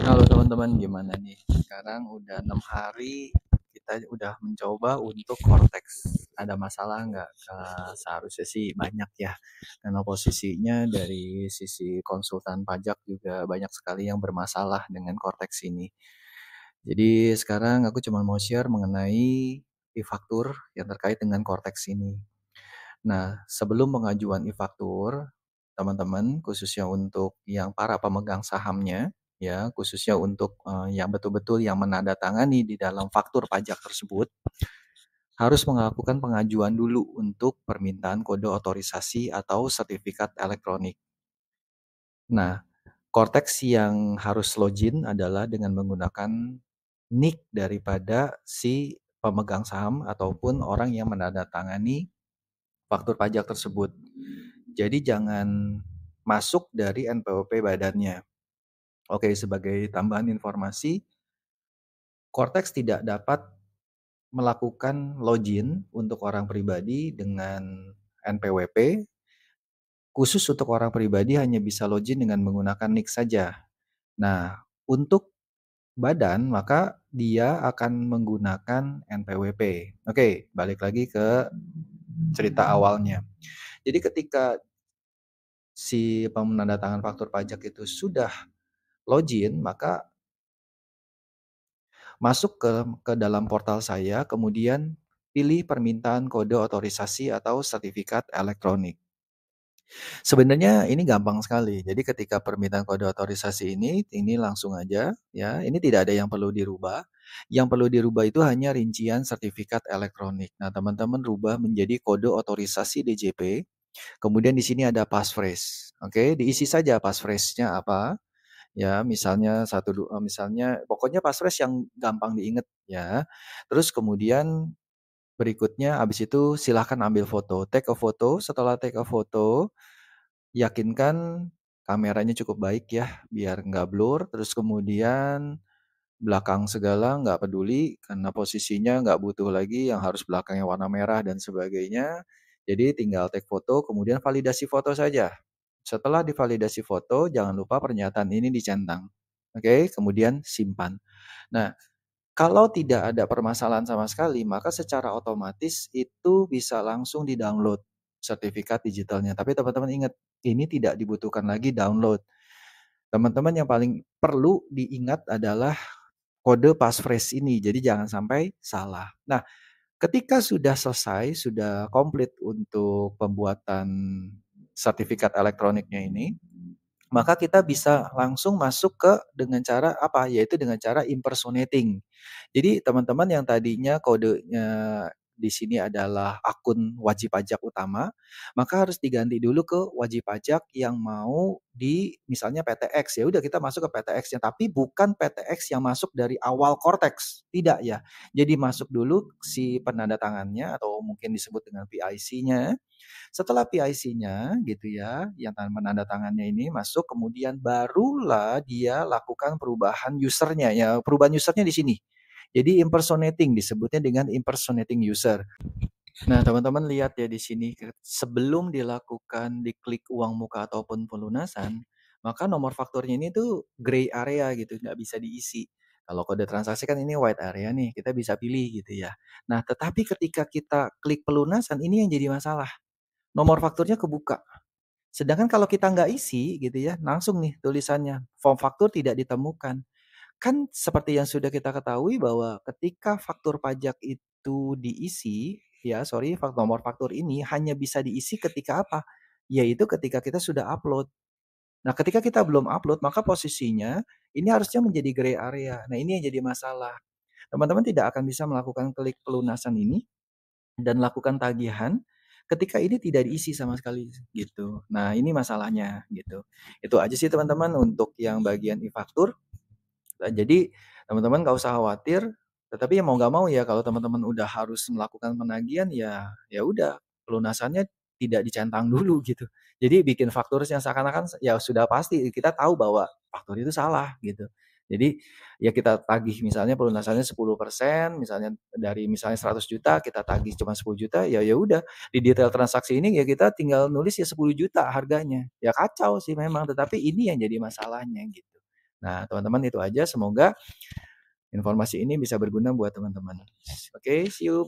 Halo teman-teman, gimana nih? Sekarang udah 6 hari kita udah mencoba untuk Cortex. Ada masalah nggak? Seharusnya sih banyak ya, karena posisinya dari sisi konsultan pajak juga banyak sekali yang bermasalah dengan Cortex ini. Jadi sekarang aku cuma mau share mengenai e-faktur yang terkait dengan Cortex ini. Nah, sebelum pengajuan e-faktur, teman-teman, khususnya untuk yang para pemegang sahamnya, ya, khususnya untuk yang betul-betul yang menandatangani di dalam faktur pajak tersebut, harus melakukan pengajuan dulu untuk permintaan kode otorisasi atau sertifikat elektronik. Nah, Cortex yang harus login adalah dengan menggunakan NIK daripada si pemegang saham ataupun orang yang menandatangani faktur pajak tersebut. Jadi jangan masuk dari NPWP badannya. Oke, sebagai tambahan informasi, Cortex tidak dapat melakukan login untuk orang pribadi dengan NPWP. Khusus untuk orang pribadi hanya bisa login dengan menggunakan NIK saja. Nah, untuk badan maka dia akan menggunakan NPWP. Oke, balik lagi ke cerita awalnya. Jadi ketika si penandatangan faktur pajak itu sudah login, maka masuk ke dalam portal saya, kemudian pilih permintaan kode otorisasi atau sertifikat elektronik. Sebenarnya ini gampang sekali. Jadi ketika permintaan kode otorisasi ini langsung aja ya, ini tidak ada yang perlu dirubah. Yang perlu dirubah itu hanya rincian sertifikat elektronik. Nah, teman-teman rubah menjadi kode otorisasi DJP. Kemudian di sini ada passphrase. Oke, diisi saja passphrase-nya apa. Ya, misalnya pokoknya passphrase yang gampang diingat ya. Terus kemudian berikutnya habis itu silahkan ambil foto. Take a photo, setelah take a photo, yakinkan kameranya cukup baik ya, biar nggak blur. Terus kemudian belakang segala nggak peduli, karena posisinya nggak butuh lagi yang harus belakangnya warna merah dan sebagainya. Jadi tinggal take foto, kemudian validasi foto saja. Setelah divalidasi foto, jangan lupa pernyataan ini dicentang. Oke, kemudian simpan. Nah, kalau tidak ada permasalahan sama sekali, maka secara otomatis itu bisa langsung di-download sertifikat digitalnya. Tapi teman-teman ingat, ini tidak dibutuhkan lagi download. Teman-teman yang paling perlu diingat adalah kode passphrase ini, jadi jangan sampai salah. Nah, ketika sudah selesai, sudah komplit untuk pembuatan sertifikat elektroniknya ini, maka kita bisa langsung masuk ke dengan cara apa? Yaitu dengan cara impersonating. Jadi teman-teman yang tadinya kodenya di sini adalah akun wajib pajak utama, maka harus diganti dulu ke wajib pajak yang mau di misalnya PTX. Ya udah kita masuk ke PTX-nya, tapi bukan PTX yang masuk dari awal Cortex, tidak ya. Jadi masuk dulu si penandatangannya atau mungkin disebut dengan PIC-nya. Setelah PIC-nya gitu ya, yang menandatangannya ini masuk, kemudian barulah dia lakukan perubahan usernya ya. Perubahan usernya di sini. Jadi impersonating, disebutnya dengan impersonating user. Nah, teman-teman lihat ya di sini, sebelum dilakukan diklik uang muka ataupun pelunasan, maka nomor fakturnya ini tuh gray area gitu, nggak bisa diisi. Kalau kode transaksi kan ini white area nih, kita bisa pilih gitu ya. Nah, tetapi ketika kita klik pelunasan, ini yang jadi masalah. Nomor fakturnya kebuka. Sedangkan kalau kita nggak isi gitu ya, langsung nih tulisannya, form faktur tidak ditemukan. Kan seperti yang sudah kita ketahui bahwa ketika faktur pajak itu diisi, ya sorry, nomor faktur ini hanya bisa diisi ketika apa? Yaitu ketika kita sudah upload. Nah, ketika kita belum upload, maka posisinya ini harusnya menjadi gray area. Nah, ini yang jadi masalah. Teman-teman tidak akan bisa melakukan klik pelunasan ini dan lakukan tagihan ketika ini tidak diisi sama sekali gitu. Nah, ini masalahnya gitu. Itu aja sih teman-teman untuk yang bagian e-faktur. Jadi teman-teman nggak usah khawatir, tetapi ya mau nggak mau ya kalau teman-teman udah harus melakukan penagihan ya ya udah pelunasannya tidak dicentang dulu gitu. Jadi bikin faktur yang seakan-akan ya sudah pasti kita tahu bahwa faktur itu salah gitu. Jadi ya kita tagih misalnya pelunasannya 10%, misalnya dari misalnya 100 juta kita tagih cuma 10 juta ya ya udah di detail transaksi ini ya kita tinggal nulis ya 10 juta harganya. Ya kacau sih memang, tetapi ini yang jadi masalahnya gitu. Nah, teman-teman itu aja, semoga informasi ini bisa berguna buat teman-teman. Oke, see you.